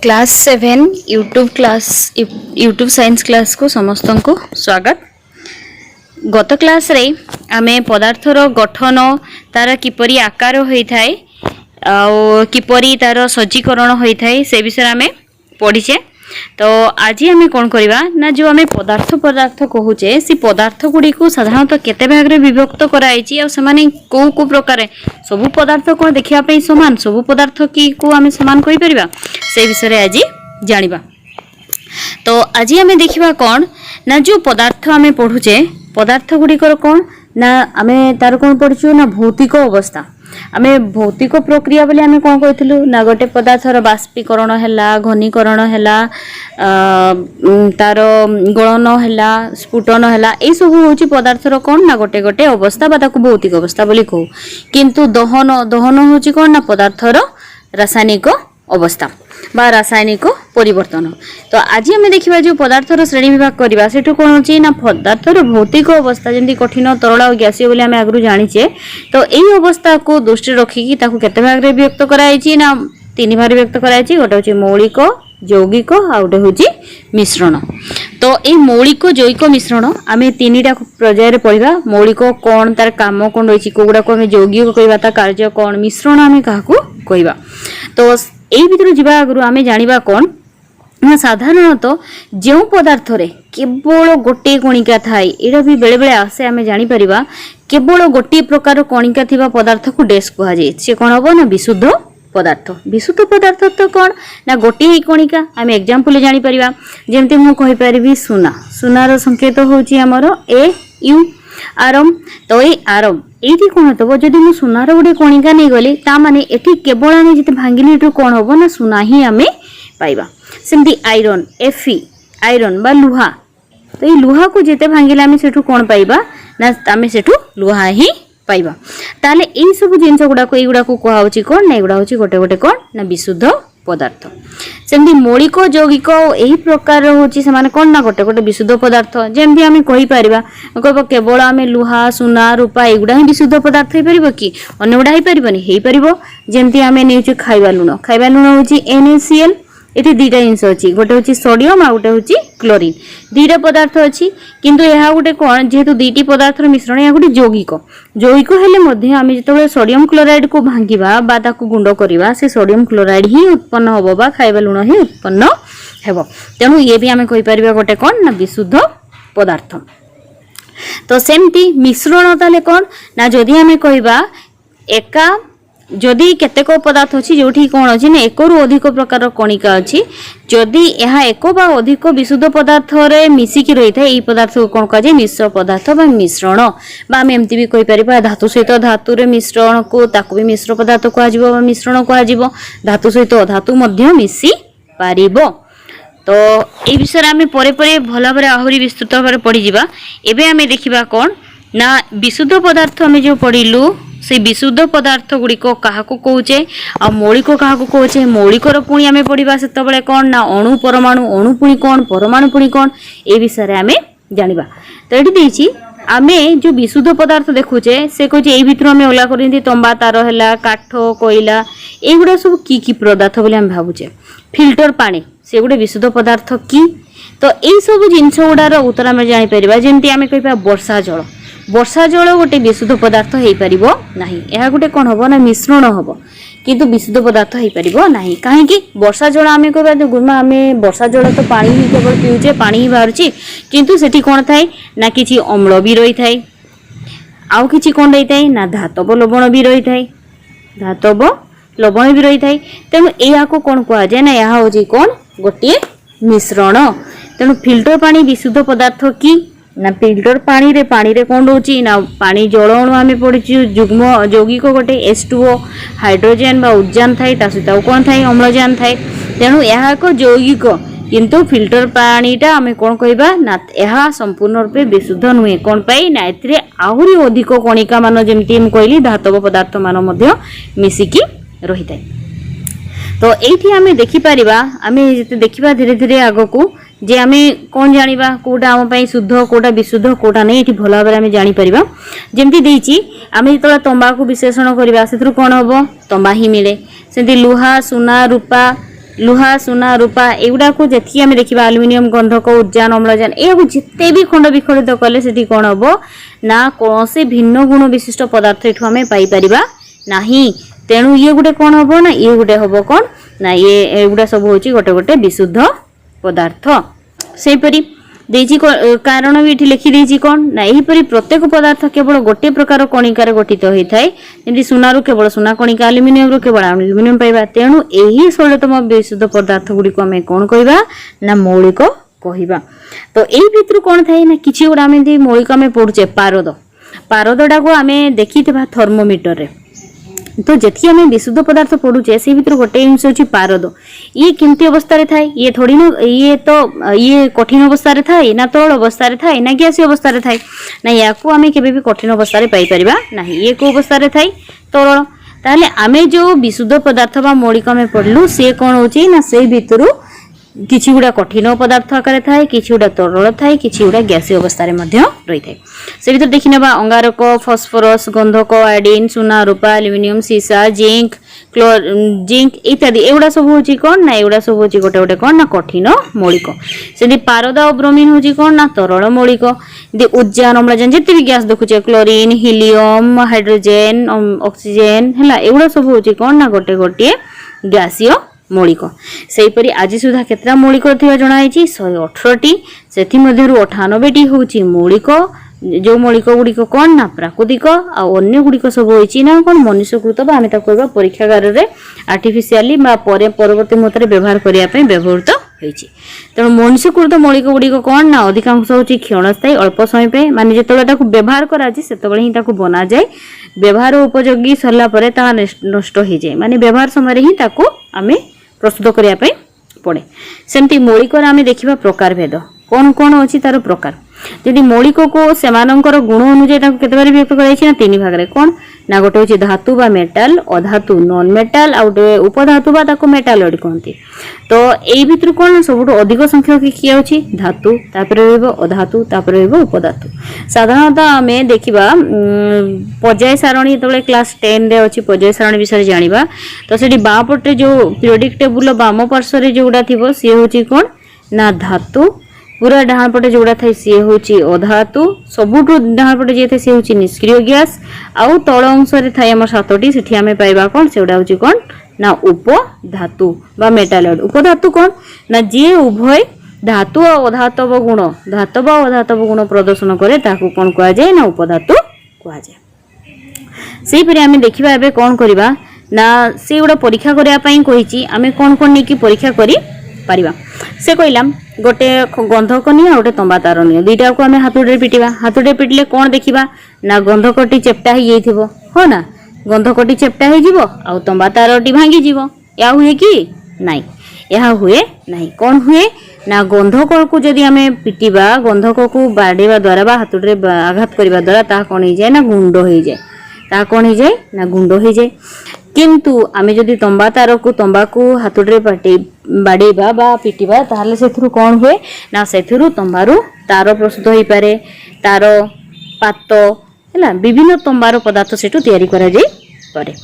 Class 7 YouTube science class को समस्त को स्वागत। गत क्लास रे आमे पदार्थर गठन तार किपरि आकार होता है और किपरि तार सज्जीकरण होता है से विषय आमे पढ़ीचे। तो आज आमे कौन करवा ना जो आमे पदार्थ कहूचे सी पदार्थ गुड़ी को साधारणतः केते भाग रे विभक्त कराइछि और समाने को प्रकार सबु पदार्थ कोन देखिया पे समान सबु पदार्थ की को आमे समान कहि परिबा से विषय आज जानिबा। तो आज आमे देखिबा कोन ना जो पदार्थ आमे पढुचे पदार्थ गुड़ी कोन ना आमे तार कोन पढछु ना भौतिक अवस्था आमे भौतिक प्रक्रिया बोले आमे कोन कहथिलु ना गोटे पदार्थर बाष्पीकरण हैला घनीकरण हैला तार गलन हैला स्फुटन हैला ए सब होची पदार्थर कोन ना गोटे गोटे अवस्था बा ताकू भौतिक अवस्था बोली कहू। किंतु दहन होची कोन ना पदार्थर रासायनिक अवस्था बा रासायनिक परिवर्तन। तो आज आम देखा जो पदार्थर श्रेणी विभाग करवा से कौन होची ना पदार्थर भौतिक अवस्था जमी कठिन तरल और गैसीय बोली आम आगु जानीचे। तो यही अवस्था को दृष्टि रखिकी केते भाग में व्यक्त कराई ना तीन भाग व्यक्त कराई। गोटे हूँ मौलिक यौगिक आ गोटे हूँ मिश्रण। तो ये मौलिक जैविक मिश्रण आम तीन टा पर्यायर पढ़ा। मौलिक कौन तार काम कौन रही कौगुड़ा को यौगिक कहवा ता कार्य कौन मिश्रण आम क्या कहवा। तो यही भितर जीवा आगु आम जाना कौन ना साधारणतः जो पदार्थ रे केवल गोटे कणिका थाए यहाँ भी बेले बेले आसे आम जापर केवल गोटे प्रकार कणिका थिबा पदार्थ को डैश कह जाए सी कौन हम ना विशुद्ध पदार्थ। विशुद्ध पदार्थ तो कौन ना गोटे ही कणिका आम एग्जांपल जापर जमती मुझे कहीपरि सुना सुनार संकेत होची आमर ए यू आरम। तो ये आरम ये कौन हम जदि मुझे सुनार गोटे कणिका नहीं गली ताने ये केवल आम जिते भांगिले ये कौन हम ना सुना ही आम पाइबा। सेमती आयरन एफी आयरन बा लुहा तो ये लुहा को जिते भांगिले आम से कौन पाइबा ना आम से लुहा ही पाइबा। ताले यही सब जिन गुड़ाक कहुची कौन ना एगुड़ा हूँ गोटे गोटे कौन ना विशुद्ध पदार्थ। सेमती मौलिक यौगिक यही प्रकार होची से कौन ना गोटे गोटे विशुद्ध पदार्थ। जमती आम कहीपर कह केवल आम लुहा सुना रूपा एगुड़ा ही विशुद्ध पदार्थ हो पार कि अन्य गुड़ा हो पार। जमती आम नहीं खाଇବା लुण हूँ NaCl ये दुईटा जिनस अच्छी गोटे हूँ सोडियम आ गोटे हूँ क्लोरीन दुईटा पदार्थ अच्छी किंतु यह गोटे कौन जेहेतु दुईटी पदार्थर मिश्रण यह गोटे यौगिक यौगिक हेले आम जो सोडियम क्लोराइड को भांगा बा ताकू गुंड करवा से सोडियम क्लोराइड ही उत्पन्न हम बा खाଇବା लुण ही उत्पन्न हेब। तेणु ये भी आम कहीपर गोटे कौन ना विशुद्ध पदार्थ। तो सेमती मिश्रण ताले कौन ना जदि आम कहवा एका जदि केतेक पदार्थ अच्छी जो कौन अच्छी ना एक रु अधिक प्रकार कणिका अच्छी जदि यह एक बा अधिक विशुद्ध पदार्थ रे मिसिकी रही है यही पदार्थ को कौन कह मिश्र पदार्थ बा मिश्रण बा आम एमती भी कहीपर धातु सहित धातु रे मिश्रण को ताकू भी मिश्र पदार्थ कह मिश्रण कह धातु सहित अधातु मिसी पारिबो। तो ये विषय आम परे परे भल भाव आहरी विस्तृत भाव पढ़ी जा। एबे आम देखिबा कौन ना विशुद्ध पदार्थ आम जो पढ़िलु से विशुद्ध पदार्थ गुड़िक क्या कौचे आ मौलिक क्या कौचे मौलिकर पुणी आम पढ़ा से कौन ना अणु परमाणु पुणी कौन परमाणु पुणी कौन ए विषय आम जाना। तो ये आम जो विशुद्ध पदार्थ देखुचे से कहे यही भितर आम अलग कर तंबा तार है काठ कोईला एगुड़ा सब कि पदार्थ बोले आम भावुचे। फिल्टर पानी से गोटे विशुद्ध पदार्थ कि तो यही सब जिनस गुड़ार उत्तर आम जापर जमी आम कह वर्षा जल गोटे विशुद्ध पदार्थ हो पार ना यह गोटे कौन हम ना मिश्रण हम किंतु विशुद्ध पदार्थ हो पार ना कहीं वर्षा जल आम कह गुरुमा आम वर्षा जल तो पानी ही केवल पीऊचे पानी ही बाहर किंतु सेठी कौन थाए ना किसी अम्ल भी रही थाए आउ किसी कौन रही थाए ना धातव लवण भी रही थाए धातव लवण भी रही थाए। तेणु यह कौन कहुए ना यह हूँ कौन गोटे मिश्रण। तेणु फिल्टर पानी विशुद्ध पदार्थ कि ना फिल्टर पानी रे कौन रोची ना पानी जल अणु आम पढ़ी जुग्म यौगिक गोटे H2O हाइड्रोजेन बा उद्जान थाए सहित कौन थाए अम्लजान थाए। तेणु यह एक यौगिक किंतु फिल्टर पानीटा आम कौन कहवा ना यह संपूर्ण रूपे विशुद्ध नुहे कौन पाई ना ए आहरी अधिक कणिका मान जमी कहली धातव पदार्थ मान मिसिकी रही थाए। तो ये आम देखिपर आम देखा धीरे धीरे आग को जे आम कौन जाना कौटा आम शुद्ध कौटा विशुद्ध कौटा नहीं ये भल भाव में जापर जमी आम जो तंबा को विश्लेषण करवा से कौन हम तंबा ही मिले से लुहा सुना रूपा लुहा सुना रूपा एगुड़ा को जी आम देखा आलुमिनियम गंधक उद्यान अम्लजान या जिते भी खंड विखंडित कले से कौन हम ना कौन से भिन्न गुण विशिष्ट पदार्थ एठू आम पाइपर ना तेणु ये गोटे कौन हम ना ये गोटे हम कौन ना ये गुड़ा सब हूँ गोटे गोटे विशुद्ध पदार्थ सेपरी देजी कारण भी ये लिखिदे कौन ना यहीपरि प्रत्येक पदार्थ केवल गोटे प्रकार कणिकार गठित होता है जमी सुनारू केवल सुना कणिका आलुमिनियम केवल आलुमिनियम पाइबा तेणु यही 16तम विशुद्ध पदार्थ गुड़िक आम कौन कहवा ना मौलिक कहवा। तो यही भितर कौन थाए ना किसी गुड़ा आम मौलिक आम पढ़ुचे पारद पारदटा को आम देखी थर्मोमीटर रे तो जी आम विशुद्ध पदार्थ पढ़ुचे से भर गोटे जिनस हूँ पारद ये केमती अवस्था थाए ये थोड़ी ना ये तो ये कठिन अवस्था थाए ना तरल अवस्था थाए ना गैसीय अवस्था थाए ना या आम के कठिन अवस्था पाइपर ना ये कौ अवस्था थाए तरल ताहले आम जो विशुद्ध पदार्थ बा मौलिक आम पढ़लु से कौन हो ना से भितर किछि गुड़ा कठिन पदार्थ आकार थाए किछि गुड़ा तरल थाए किछि गुड़ा गैसीय अवस्था रही थाए से भर देखी ना अंगारक फस्फरस गंधक आयोडीन सुना रूपा एल्युमिनियम सीसा जिंक जिंक इत्यादि एगुड़ा सब हूँ कौन ना एगुड़ा सब हूँ गोटे गोटे कौन ना कठिन मौलिक से पारद और ब्रोमीन हूँ कौन ना तरल मौलिक उद्यान अम्लजान जिते भी गैस देखुचे क्लोरीन हिलियम हाइड्रोजेन ऑक्सीजन है एगुड़ा सब हूँ कौन ना गोटे गोटे गैसीय मौलिक सेहीपरि आज सुधा केतरा मौलिक जनाई 118टी से 98टी हूँ मौलिक जो मौलिक गुड़िक कौन ना प्राकृतिक अन्य गुड़िक सब होती ना कौन मनुष्यकृत आम कहवा परीक्षागार में आर्टिफिशियली परवर्ती मुहूर्त व्यवहार करने व्यवहृत होती तेणु मनुष्यकृत मौलिक गुड़िक कौन ना अधिकांश हूँ क्षणस्थायी अल्प समय माने जो व्यवहार कराए बना जाए व्यवहार उपयोगी सरला नष्ट हो जाए माने व्यवहार समय ही आम प्रस्तुत करने पड़े सेमती मौलिक आम देखा प्रकार भेद कौन कौन अच्छी तार प्रकार यदि मौलिक को से गुण अनुजाई केते बार व्यक्त कर तीन भाग में कौन ना गोटे हूँ धातु बा मेटाल अधातु नॉन मेटाल आ गोटे उपधातु बा ताको मेटालॉइड कहते तो यही भितर कौन सब अधिक संख्यक किए अच्छी धातु अधातु उपधातु साधारणतः आम देखा पर्याय सारणी जो क्लास 10 रे अच्छी पर्याय सारणी विषय जाना तो से बापटे जो पीरियोडिक टेबुल बाम पार्श्व जोड़ा थी सी हूँ कौन ना धातु पूरा डाहाण पटे जोड़ा थाई सी हूँ अधातु सबुठ डाहाण पटे जी थे सी हूँ निष्क्रिय गैस आउ तल अंश थाई आम 7टी से आम पाइबा कौन से हूँ कौन ना उपधातु बा मेटालॉइड उपधातु कौन ना जी उभय धातु और अधातव गुण धातव और अधातव गुण प्रदर्शन करे ताकू कौन कह जाए ना उपधातु कह जाए से परि आम देखिबा एबे कौन करबा ना से गुडा परीक्षा करिया पई कहिची आमे कौन कौन नेकी परीक्षा करी पारिबा से कहलाम गोटे गंधक नि आ गोटे तंबा तार नि दुईटा को आमे हाथुडे पिटिबा हाथुडे पिटले कौन देखिबा ना गंधकटी चेप्टा हो जाइथिबो हो ना गंधकटी चेप्टा हो जिवो आ तंबा तारटी भांगी जिवो या हुए कि नाही यह हुए नहीं कौन हुए ना गंधक को जदि आमे पिटिबा गंधक को बाड़ेवा द्वारा बा हाथुडे आघात करबा द्वारा ता कोन हो जाए ना गुंड हो जाए ता कोन हो जाए ना गुंड हो जाए किंतु आमे जदि तंबा तार को तंबा को हाथुडे बाड़ेबा बा पिटिबा ताहले सेथुरु कौन हुए ना सेथुरु तंबारु तार प्रस्तुत होई पारे तार पात हैला विभिन्न तंबार पदार्थ सेटु तयारी करा जाई पारे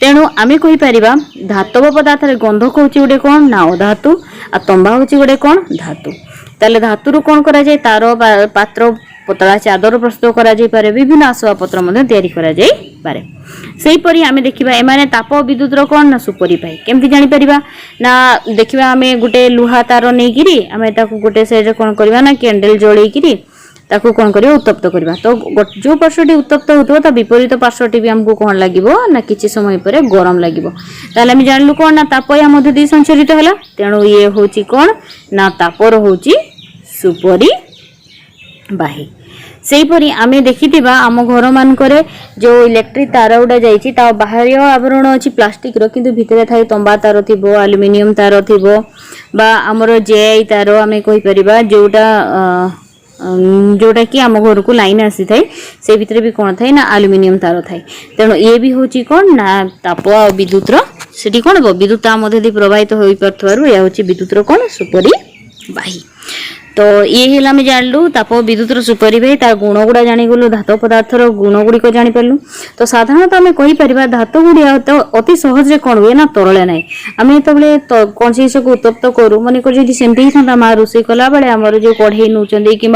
तेणु आमे कहि परिबा धातव पदार्थ रे गंधक होची गोटे कौन ना अधातु आ तंबा होची गोटे कौन धातु ताले धातुरु कौन करा जाय तार पात्र पतला चादर प्रस्तुत करा जाय पारे विभिन्न आसवा पत्र मध्ये तयारी करा जाय पारे सेही परि आमे देखिबा एमाने ताप विद्युत रो कौन ना सुपरि पाई केमति जानि परिबा ना देखिबा आमे गोटे लुहा तार नै गिरी आमे ताकू गोटे साइड रे कौन करबा ना कैंडल जळै गिरी ताकू कौन करियो उत्तप्त करबा तो जो पार्श्वटी उत्तप्त होतो ता विपरीत पार्श्वटी भी हमको कौन लागिवो ना किछि समय परे गरम लागिवो ताले हम जानलु कौन ना ताप या मध्य दी संचरित होला तेणु ये होची कौन ना तापर होची सुपरि बाही सेही परि आमे देखिथिबा आम घर मान करे जो इलेक्ट्रिक तार उडा जाईची ता बाहर आवरण अछि प्लास्टिक रो किंतु भितरे थाई तंबा तार थिबो एल्युमिनियम तार थिबो बा हमरो जेआई तार आमे कहि परिबा जोटा जोटा कि आम घर को लाइन आसी थाई से भितरे भी कौन थाई ना एल्युमिनियम तार थाई तेणु ये भी होची कौन ना ताप आ विद्युत रो सेठी कौन विद्युत ता मध्ये प्रवाहित होई परथवारु या होची विद्युत रो कौन सुपरि बाही तो ये हेला आम जानलु ताप विद्युत सुपरी भाई तार गुण गुड़ा जाणीगलु धातु पदार्थर गुण गुड़िक जानीपारू। तो साधारणतः आम कहीपर धातु गुड़िया तो अति सहज कौन हुए ना तरले ना आम जो कौन जिस को उत्तप्त करूँ मन कर सेमती ही था माँ रोषे कला बेले आमर जो कढ़ई नौ कि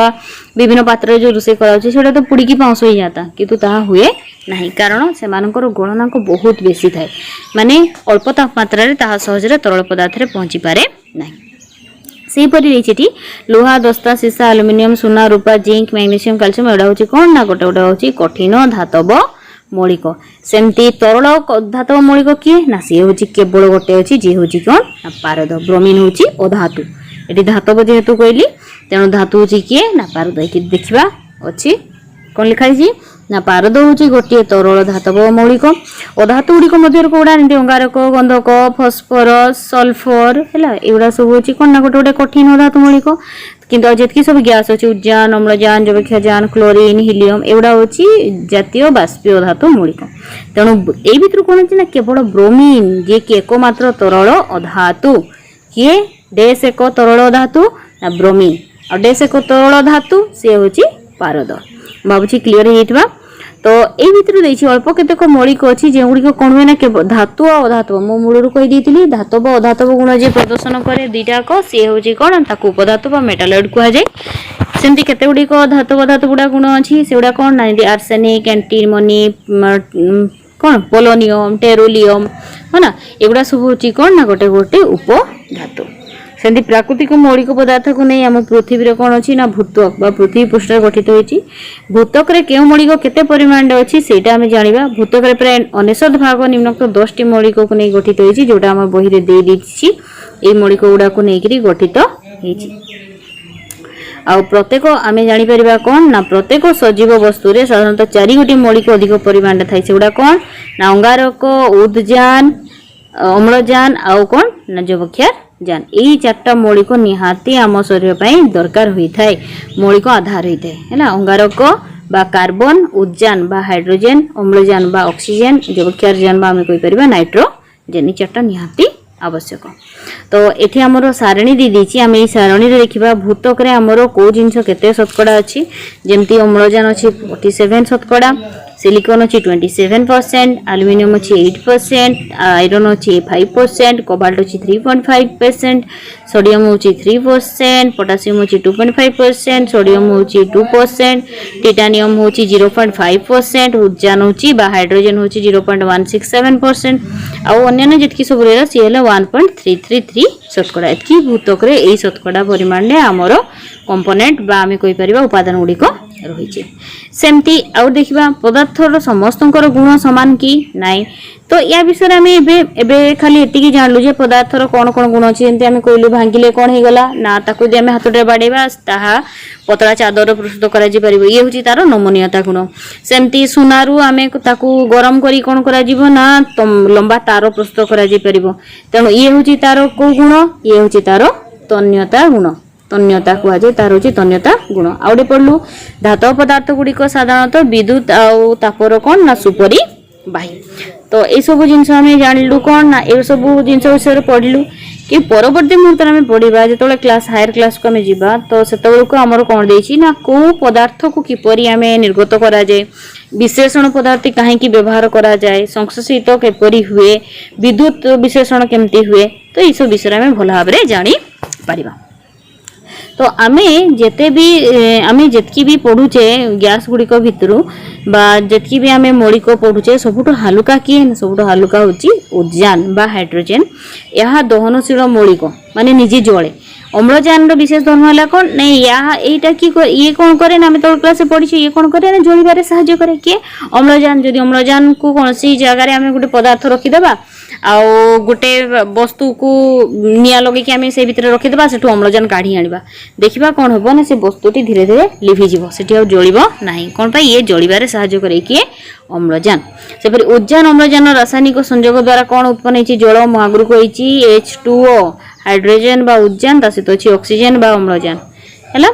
विभिन्न पात्र जो रोषे कराला तो पुड़ी पाउंस हो जाता किंतु ताहा हुए नहीं कारण से गणनांक बहुत बेसी थाए माने अल्प तापमात्रा ताहा सहजरे तरल पदार्थ पहुंची पारे नहीं। सेहीपरि रही लुहा दस्ता सीसा आलुमिनियम सुना रूपा जिंक मैग्नेशियम कैल्शियम एडा हूँ कौन ना गोटे गोटे हूँ कठिन धातव मौलिक सेमती तरल धातव मौलिक किए ना सी हूँ केवल गोटे अच्छी जी हूँ कौन ना पारद ब्रोमीन हूँ अधातु ये धातव जेहेतु कहली तेणु धातु हूँ किए ना पारद देखा अच्छी कौन लिखाई ना पारद हूँ गोटे तरल धातव मौलिक अधातु गुड़िक कौड़ा अंगारक गंधक फस्फरस सल्फर है एगुड़ा सब हूँ कौन ना गोटे गोटे कठिन धातु मौलिक किंतु जी सब गैस अच्छी उद्जान अम्लजान जबक्षाजान क्लोरीन हिलियम एगुड़ा हूँ जातीय बाष्पीय धातु मौलिक तेणु यही भितर कौन अच्छी ना केवल ब्रोमीन जी कि एकमात्र तरल अधातु किए डेस एक तरल धातु ना ब्रोमीन और डेस एक तरल धातु सी हूँ पारद भावी क्लीयर हो तो ये भितर देखिए अल्प केतक मौलिक अच्छी जो गुड़िक कौन हुए ना केवल धातु और अधातु मो मूलर कहीदी धातव अधातव गुण जे प्रदर्शन करे दुईटाक सी हूँ कौन ताकू उपधातु मेटालॉइड कहुए सेमती केते गुड़िक धातव धातु गुड़ा गुण अच्छी से गुड़ा कौन ना आर्सेनिक एंटीमनी कौन पोलोनियम टेरोलियम है ना एगुड़ा सब हूँ कौन ना गोटे गोटे उपधातु सेमती प्राकृतिक मौलिक पदार्थ को नहीं आम पृथ्वी कौन अच्छी ना भूतक बा पृथ्वी पृष्ठ गठित होती भूतक के मौलिक केते परिमाण अच्छी सेटा आम जाना भूतक प्राय 99 भाग निम्नोक्त 10 मौलिक को नहीं गठित होती जोटा आम बही रे दे देछि ए मौलिक गुड़ा को लेकिन गठित होती आ प्रत्येक आम जापर कौन ना प्रत्येक सजीव वस्तु रे साधारणतः 4 गोटी मौलिक अधिक परिमाण थाए सेगुड़ा कौन ना अंगारक उद्जान अम्लजान आउ कौन ना जबक्षार जान यही 4टा मौलिक निहाती आम शरीर पर दरकार होता है मौलिक आधार होता है ना अंगारक बा कार्बन उद्जान बा हाइड्रोजेन अम्लजान बा ऑक्सीजन जबक्षारजान बा आम कहीपर नाइट्रोजेन 4टा निहाती आवश्यक। तो ये आमर सारणी दी देछि आम ये सारणी रे देखिबा भूतक रे आमर को जिनस केते शतकड़ा अछि जेमती अम्लजान अछि 47 शतकड़ा सिलिकॉन अच्छी 27%, एल्युमिनियम अच्छी 8%, आयरन अच्छी 5%, कोबाल्ट अच्छी 3.5%, सोडियम अच्छी 3%, पोटासियम अच्छी 2.5%, सोडियम अच्छी 2%, टाइटानियम अच्छी 0.5%, उद्जान अच्छी बा हाइड्रोजन अच्छी 0.167% आउ अन्य जितकी सब रहा सी है 1.333 शतकड़ा एतकी भूतक रे एई शतकड़ा परिमाण रे हमर कंपोनेंट बा आमे कहि परिबा उपादान गुडी को रही सेमती आउ देखिबा पदार्थर समस्तंकर गुण समान कि नाई तो या विषय आम एबे खाली एतिकी जानलु जे पदार्थर कौन कौन गुण अच्छी एमती आम कहलु भांगिले कौन हो गला ना ताकू आम हाथटे बाड़ेबा ताहा पतला चादर प्रस्तुत करा जी परिबो ये होची तार नमनीयता गुण सेमती सुनारू आम ताकू गरम करी कौन करा जीवो ना लंबा तार प्रस्तुत करा जी परिबो तेणु ये होची तार को गुण ये होची तार तन्यता गुण तन्यता कहुए तार हूँ तन्यता गुण आउे पढ़लु धातव पदार्थ गुड़िक साधारणतः विद्युत आउ तापर कौन ना सुपरी बाही तो ये सब जिनस आम जानलु कौन ना ये सब जिनस विषय पढ़लु कि परवर्ती मुहूर्त में पढ़ा जो क्लास हायर क्लास को आम जा तो से आमर कौन देछि ना को पदार्थ को किपरि आम निर्गत करा जाए विश्लेषण पदार्थ कहीं व्यवहार करा जाए संश्लेषित किपरि हुए विद्युत विश्लेषण केमती हुए तो ये सब विषय आम भल भाव जानी पारिबा। तो आमे जेते भी आमे जेतकी भी पढ़ुचे गैस गुड़िक भितर बा जेतकी भी आमे मौलिक पढ़ुचे सबुठ हालुका किए सबुठ हालुका होची उद्जान बा हाइड्रोजेन यह दहनशील मौलिक माने निजे जले अम्लजान विशेष धर्म है कौन नहीं यहाँ कि ये कौन करे ना आम तल क्लास पढ़ी ये कौन करे ना जलिबारे साहाय्य करे किए अम्लजान जदि अम्लजान को कौन सी जगार आम गोटे पदार्थ रखीदेबा आउ गोटे वस्तु को निया लगे आम से भितर रखीदेबा से अम्लजान काढ़ी आनिबा देखिबा कौन होबो ना से वस्तुटी धीरे धीरे लिभिजिवो सेठी आ जलिबो नाही कौन पाई ये जलिबारे साहाय्य करे किए अम्लजान सेपरि उद्जान अम्लजान रासायनिक संयोग द्वारा कौन उत्पन्न होइछि जल महागुरु होइछि H2O हाइड्रोजन बा उद्जान ता सहित अछि ऑक्सीजन बा अम्लजान हैला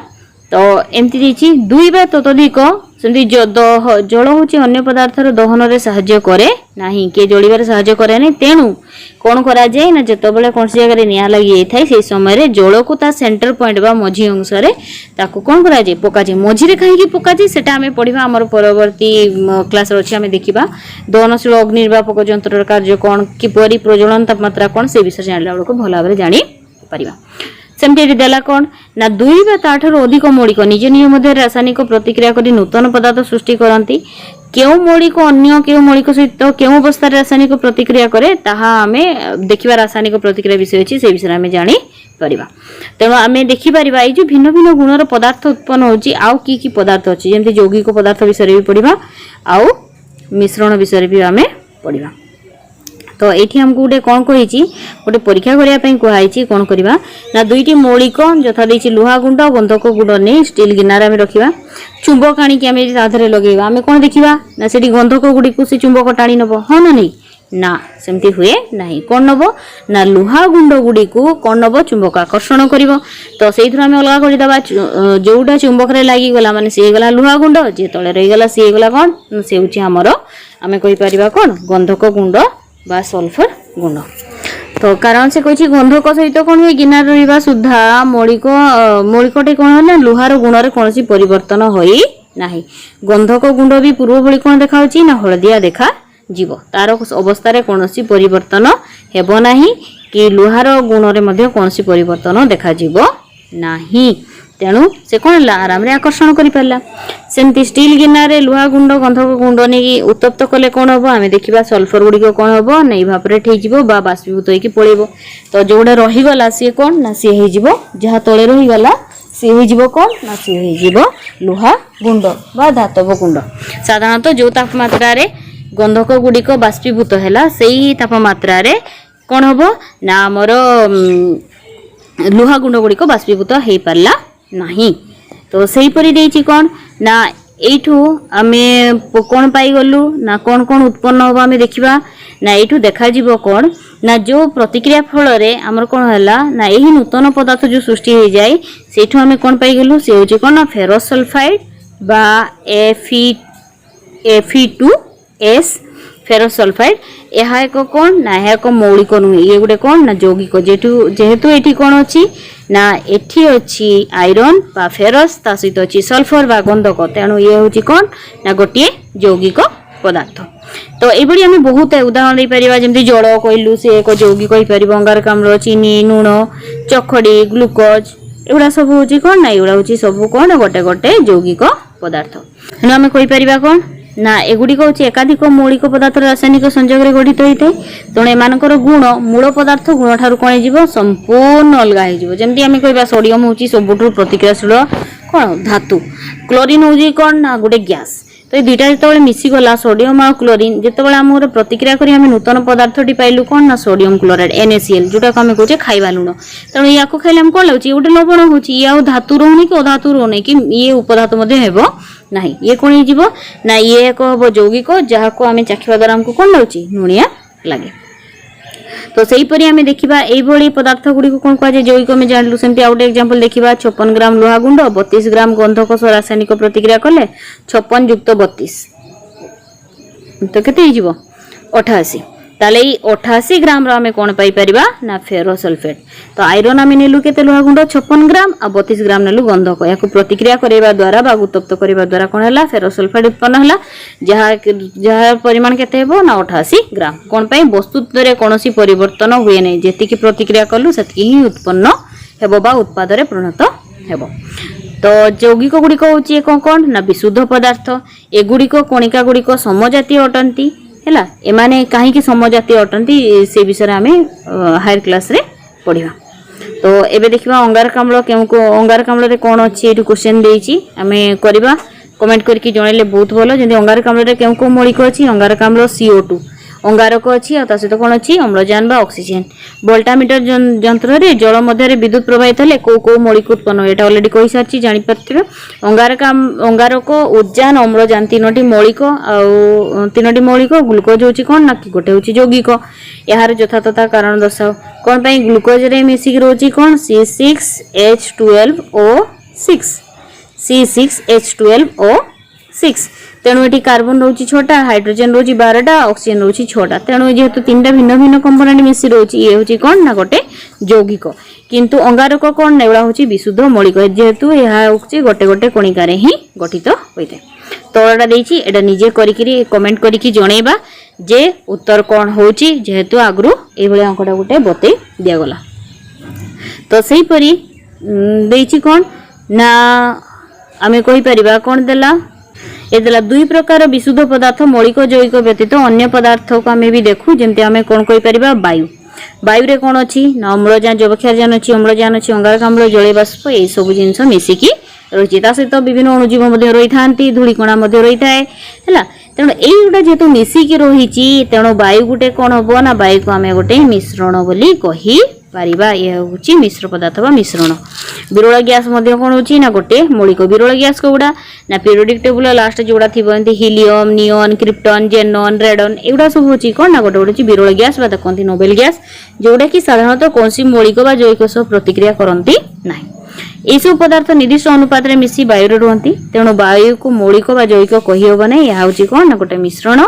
तो एमती देछि 2 बा ततोधिक सेमती जल होची अन्य पदार्थर दहन रे सहाय्य करे नाही के जळिबार सहाय्य करे नै तेनु कोन करा जाय ना जतबेले कोनसी जगह रे निया लागि ए थाई सेई समय रे जल को ता सेंटर पॉइंट बा मझी अंश रे ताको कोन करा जाय पोका जाय मझी रे काहे की पोका जाय सेटा हमें पढिबा हमर परवर्ती क्लास रे अछि हमें देखिबा दहनशील अग्निर्वापक यंत्रर कार्य कोन कि परि प्रज्वलन तापमात्रा कोन से विषय जानला को भला भाबरे जानि परिबा सेमती देला कोन ना 2 बा ताठर अधिक मौलिक निज निज मध्य रासायनिक प्रतिक्रिया करी नूतन पदार्थ सृष्टि करंती केउ मौलिक अन्य केउ मौलिक सहित केउ अवस्था रासायनिक प्रतिक्रिया करे ताहा हमें देखिबा रासायनिक प्रतिक्रिया विषय अछि से विषय हमें जानि परिबा तेनो हमें देखि परिबा ए जो भिन्न भिन्न गुणर पदार्थ उत्पन्न होची आउ की पदार्थ अछि जेमति यौगिक पदार्थ विषय रे भी पढिबा आउ मिश्रण विषय रे भी हमें पढिबा तो एठी हमको गोटे कोन कहिची गोटे परीक्षा करिया पई कोहाइची कोन करिबा ना दुईटी मौलिक जथा देछि लोहा गुंड गंधक गुंड ने स्टील गिनार में रखिबा चुंबक आनी के हमें साधरे लगेबा हमें कोन देखिबा ना सेठी गंधक गुडी को से चुंबक टाणी नबो हो ना नहीं ना सेमती हुए नाही कोन नबो ना लोहा गुंड गुडी को कोन नबो चुंबक आकर्षण करिवो तो सेइथुर हमें अलगा करि दबा जोउडा चुंबक रे लागि गला माने से गला लोहा गुंड जे तळे रहि गला से गला कोन से होची हमरो हमें कहि परिबा कोन गंधक गुंड बा सल्फर गुण तो कारण से कहि गंधक सहित कोन हुए गिनार रहिबा सुद्धा मौलिक मौलिकटे कोन होला लोहार गुण रे कोनसी परिवर्तन होई नाही गंधक गुंड भी पूर्व भली कोन देखा होची ना हळदिया देखा जीव तार अवस्था रे कोनसी परिवर्तन हेबो नाही कि लोहार गुण रे मध्ये कोनसी परिवर्तन देखा जीवो नाही तेणु से कोन आराम रे आकर्षण करि परला सेमती स्टील गिनार रे लोहा गुंड गंधक गुंड ने उत्तप्त कले कोन होबो हमें देखिबा सल्फर गुडी को कोन होबो नै इवापोरेट हे जिवो बा बाष्पीभूत होई कि पळेबो तो जोडा रहि गला से कोन ना से हे जिवो जहा तळे रहि गला से हे जिवो कोन ना से हे जिवो लोहा गुंड बा धातव गुंड साधारणतः जो तापमात्रा रे गंधक गुडी को बाष्पीभूत हैला सेही तापमात्रा रे कोन होबो ना हमरो लोहा गुंड गुडी को बाष्पीभूत हे परला नहीं तो सही परि देछि कोन ना एठू हमें कोन पाई गलु ना कोन कोन उत्पन्न होबा हमें देखिबा ना एठू देखा जीवो कोन ना जो प्रतिक्रिया फल रे हमर कोन हला ना एही नूतन पदार्थ जो सृष्टि हो जाय सेठू हमें कोन पाई गलु से होछि कोन ना फेरस सल्फाइड बा Fe2S फेरस सल्फाइड यह एक कोन ना यह एक मौलिक नुहे ये गोटे कोन ना यौगिक जेहेतु एठी कोन अछि ना एठी अछि आयरन बा फेरस ता सहित अछि सल्फर बा गंधक तेणु ये होछि कोन ना गोटे यौगिक पदार्थ तो ए बडी हम बहुत उदाहरण दे परिबा जेमति जल कहलु से एक यौगिक कहि परिबा अंगारकाम्ल चीनी लूण चखडी ग्लूकोज एउडा सब होछि कोन ना एउडा होछि सब कोन गोटे गोटे यौगिक पदार्थ हम कहि परिबा कोन ना एगुडी को एकाधिक मौलिक पदार्थ रासायनिक संयोग रे गठित होइते तणे एमानकर गुण मूल पदार्थ गुण ठारू कोन जीवो संपूर्ण अलगा हे जीवो जेमति हम कहबा सोडियम होची सबुठु प्रतिक्रियाशील कोन धातु क्लोरीन होजी कोन ना गोटे गैस तो ये दुईटा जेतबेले मिसी गला सोडियम आ क्लोरीन जेतबेले हमर प्रतिक्रिया करी हम नूतन पदार्थटी पाइलु कोन ना सोडियम क्लोराइड NaCl जोटा को हम कहचे खाइबा लुण तणे याको खाइले हम कोन लाउची गोटे लवण होची या धातु रहउनी कि अधातु रहउनी कि ये उपधातु मध्ये हेबो नाही ये कोन हे जीवो ना ये एक हबो यौगिक जहा को हम चाखिबा द्वारा हमको कोन लाउची नुनिया लागे तो सही परि हमें देखिबा एई भली पदार्थ गुडी को कोन कहजे यौगिक में जानलु सेमति आउट एग्जांपल देखिबा 56 ग्राम लोहा गुंड 32 ग्राम गंधक सह रासायनिक प्रतिक्रिया कले 56 युक्त 32 तो केते हे जीवो 88 ताले 88 ग्राम रो हमें कोन पाई परिबा ना फेरस सल्फेट तो आयरन हमें नेलु केते लोहा गुंड 56 ग्राम आ 32 ग्राम नेलु गंधक याको प्रतिक्रिया करेबा द्वारा बा उत्तप्त करेबा द्वारा कोन हला फेरस सल्फेट उत्पन्न हला जहा परिमाण केते हेबो ना 88 ग्राम कोन पाई वस्तु रे कोनोसी परिवर्तन हुए नै जेति की प्रतिक्रिया करलु सेति ही उत्पन्न हेबो बा उत्पाद रे परिणत हेबो तो यौगिक गुडी को होची कोन ना विशुद्ध पदार्थ एगुडी को कणिका गुडी को समजातीय अटंती हैला एमाने काहे की समजातीय अटंती से विषय रे हमें हायर क्लास रे पढिबा तो एबे देखिबा अंगारकाम्ल केमको अंगारकाम्ल रे कोन अछि एटु क्वेश्चन देइची हमें करबा कमेंट करके जणैले बहुत भलो जंदी अंगारकाम्ल रे केमको मौलिक अछि अंगारकाम्ल CO2 अंगारक अछि आ ता सहित कोन अछि अम्लजान बा ऑक्सीजन वोल्टामीटर यंत्र रे जल मध्य रे विद्युत प्रवाहित हले को मौलिक उत्पन्न एटा ऑलरेडी कहि सारची जानि परथिबे अंगारक उद्यान अम्लजान तीनोटी मौलिक आ तीनोटी मौलिक ग्लूकोज होछि कोन ना कि गोटे होछि यौगिक यार यथातथा कारण दर्शाओ कोन पई ग्लूकोज रे मिसिक रोछि कोन C6H12O6 C6H12O6 तेणु ये कार्बन रोची 6टा हाइड्रोजन रोची 12टा ऑक्सीजन रोची 6टा तेणु जेहेतु 3टा भिन्न भिन्न कंपोनेंट मिसी रोची ये होची कोन ना गोटे यौगिक किंतु अंगारक कोन ना एवडा होची विशुद्ध मौलिक जेहेतु यह होची गोटे गोटे कणिका रे ही गठित होइते तळटा देछि एटा निजे करिकरी कमेंट करिकि जणैबा जे उत्तर कोन होची जेहेतु आगरु ए भले अंकटा गोटे बते दिया गला तो सही परी देछि कोन ना आमे कहि परिबा कोन देला ए देला दुई प्रकार विशुद्ध पदार्थ मौलिक जैविक व्यतीत अन्य पदार्थ को आमे भी देखु जेमते आमे कोन कहि परिबा वायु वायु रे कोन अछि ना अम्लजान जबक्षारजान अछि अम्लजान अछि अंगारकाम्ल जलीय बाष्प ए सब जिंस मिसिकी रही सहित विभिन्न अणुजीव रही था धूलिकणा रही थाए तेणु यहीगुटा जेहेतु मिसिकी रही तेणु वायु गोटे कौन हम ना वायु को आम गोटे मिश्रण बोली कही पारिबा यह हूँ मिश्र पदार्थ बा मिश्रण विरल गैस कौन होची ना गोटे मौलिक विरल गैस को गुड़ा ना पीरियोडिक टेबुल लास्ट जोड़ा थी हिलियम नियन क्रिप्टन जेनन रेडन एगुड़ा सब होची कौन ना गोटे गोटे विरल गैस बा कहते नोबेल गैस जोड़ा कि साधारणतः कौन मौलिक बा जैविक सह प्रतिक्रिया करती ना ये सब पदार्थ निर्दिष्ट अनुपात में मिसी वायु रुहति तेणु वायु को मौलिक बा जैविक कही हम ना यह हूँ कौन ना गोटे मिश्रण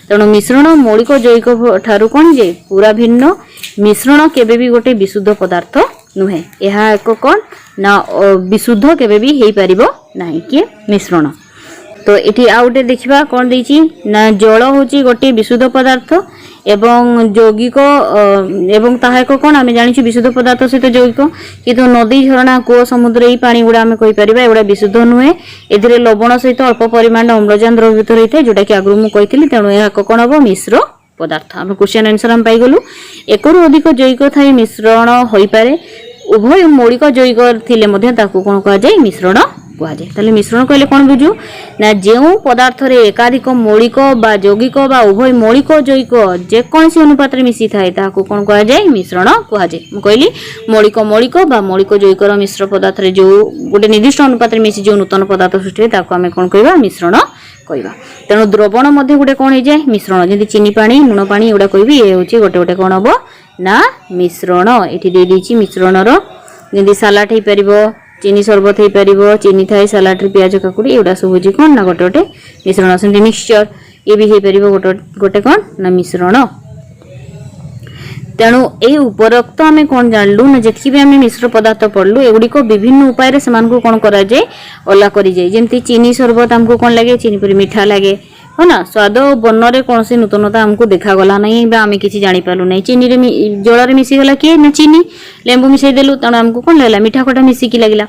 तेणु मिश्रण मौलिक जैविक ठारू कौन जे पूरा भिन्न मिश्रण केबे भी गोटे विशुद्ध पदार्थ नुहे यह एक कौन ना विशुद्ध केबे भी हो पार ना कि मिश्रण तो ये आउ गोटे देखा कौन देछि ना जल हूँ गोटे विशुद्ध पदार्थ एवं यौगिक एवं ताहा एक कौन आम जानी विशुद्ध पदार्थ सहित यौगिक किंतु नदी झरणा कूଅ समुद्र यही पानी गुड़ा आम कहीपर एगुड़ा विशुद्ध नुहे ए लवण सहित अल्प परिमाण अम्लजान द्रवीभूत रही है जोटा कि आगु मुझे कही तेणु यह कौन हम मिश्र पदार्थ आम क्वेश्चन आंसर आम पाइगलु एक अधिक जैविक थाई मिश्रण हो पारे उभय मौलिक जैविक थिले कौन कहुए मिश्रण कहुए ताले मिश्रण कहले कौन बुझु ना जो पदार्थ रे एकाधिक मौलिक बा यौगिक बा उभय मौलिक जैविक जेकोसी अनुपात मिसी थाए ताकू कौन कहुए मिश्रण कहुए मु कहली मौलिक मौलिक बा मौलिक जैविक मिश्र पदार्थ रे जो गोटे निर्दिष्ट अनुपात मिसी जो नूतन पदार्थ सृष्टि हुए ताकू आमे कौन कहबा मिश्रण कहबा तेणु द्रवण मध्य गोटे कौन हो जाए मिश्रण जमी चीनी पानी लुण पानी एगुड़ा कहबी ये हूँ गोटे गोटे कौन हम ना मिश्रण ये दे देछि मिश्रणर जमी सालाड हो पार चीनी शरबत हो पार चीनी थाए सालाड रे प्याज काकुड़ी एगुड़ा सब हूँ कौन ना गोटे गोटे मिश्रण सेमती मिक्सचर ये भी हो पार गोटे गोटे कौन ना मिश्रण तेणु ये उपरोक्त आम कौन जानलु ना जी भी आम मिश्र पदार्थ पढ़लु एगुड़िक विभिन्न उपाय से कौन करा जाए अला करी जाए जमती चीनी शरबत आमको कौन लगे चीनी परी मीठा लगे है ना स्वाद बन्न रे कौन सी नूतनता आमको देखागला नहीं आम किसी जापरू ना चीनी रे जल मिसीगला किए ना चीनी लेंबू मिसई देलु तेणु आमको कौन लगला मीठा खटा मिसिकी लगला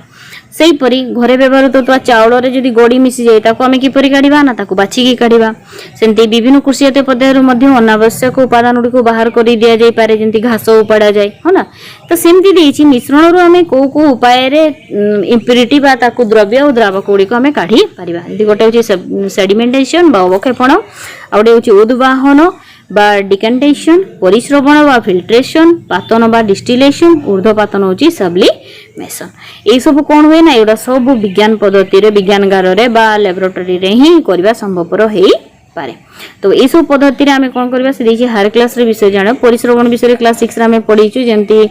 से परी घरे व्यवहार होता चाउल जदि गड़ी मिसी जाए आम किपरि काढ़ा ना बाछिकी काढ़ा सेमती विभिन्न कृषिजात पदार्थ अनावश्यक उपादान गुड़ी बाहर कर दि जाए जमी घास उपाड़ा जाए है ना तो सेमती मिश्रण रू आम कौ कौ उपाय इम्प्यूरिटी द्रव्य और द्रावक गुड़ी आम काढ़ी पार गोटे हूँ सेडिमेंटेशन अवक्षेपण आ गए हूँ उद्वाहन बा डिकेंटेशन परिश्रवण बा फिल्ट्रेशन पातन बा डिस्टिलेशन ऊर्ध्वपातन होची सब्लिमेशन ये सब कौन हुए ना एगुड़ा सब विज्ञान पद्धति विज्ञानगार रे बा लैबोरेटरी रे ही करबा संभवपर हो पारे तो ये सब पद्धति रे आमे कोन करबा से देखि हायर क्लास रे विषय जानो परिश्रवण विषय रे क्लास 6 रे आमे पढिछु जेमती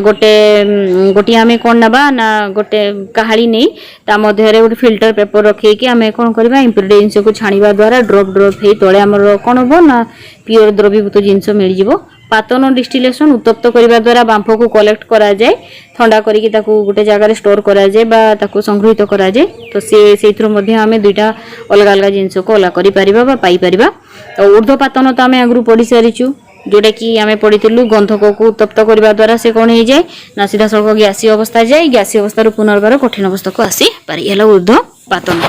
गोटे आमे कोन नबा ना गोटे कहाड़ी नै ता मध्य रे गोटे फिल्टर पेपर रखे कि आमे कोन करबा इम्प्यूरिटी को छाणीबा द्वारा ड्रॉप ड्रॉप हे तळे हमर कोन हो ना प्योर द्रवीभूत जिंस मिल जिवो पातन डिस्टिलेशन उत्तप्त करने द्वारा बांफ को कलेक्ट करा जाए ठंडा करके गोटे जगह स्टोर करा जाए बा ताकू संग्रहित करा जाए तो से आम दुईटा अलग अलग जिनस को अलग कर पाई पारिबा तो ऊर्ध्वपातन तो आम आगु पढ़ी सारीचु जोटा कि आम पढ़ीलु गंधक को उत्तप्त करने द्वारा से कौन हो जाए ना सीधा सड़क गैसीय अवस्था जाए गैसीय अवस्था पुनर्बार कठिन अवस्था को आसी पारे है ऊर्ध्वपातन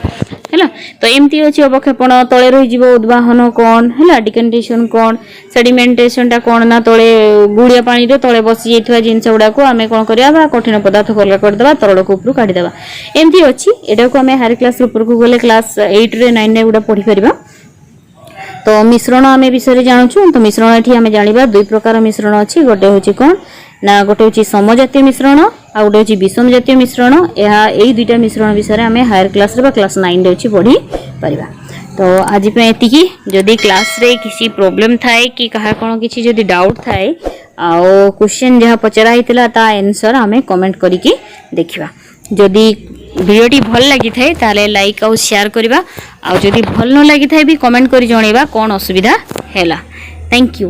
है तो एमती अच्छी अवक्षेपण तले रही उद्वाहन कौन है डिकेंटेशन कौन सेडिमेंटेशन टा कौन ना तले गुड़िया पानी रे तले बसी जाइथवा जिंस गुड़ा को आमे कौन करिया कठिन पदार्थ को अलग करदेबा तरल को ऊपर काढ़ी देबा एमती अच्छी एटा को आमे हायर क्लास ऊपर को गले क्लास 8 रे 9 रे गुड़ा पढ़ी परिबा तो मिश्रण आमे विषय जानूँ तो मिश्रण ये आम जाना दुई प्रकार मिश्रण अच्छी गोटे हूँ कौन ना गोटे हूँ समजातीय मिश्रण आ गोटे हूँ विषम जातीय मिश्रण यही दुईटा मिश्रण विषय आम हायर क्लास रे क्लास 9 रे अच्छी पढ़ी पारिबा तो आज एतिकी जदि क्लास रे किसी प्रॉब्लम थाए कि कहा कौन किसी जदि डाउट थाए आ क्वेश्चन जहाँ पचरा होता ता आंसर आम कमेंट करके देखिबा जदि भिडियोटी भल लगी थाए ताले लाइक और शेयर करबा आ जदि भल न लगी थाए भी कमेंट करी जणेबा कोन असुविधा हैला। Thank you.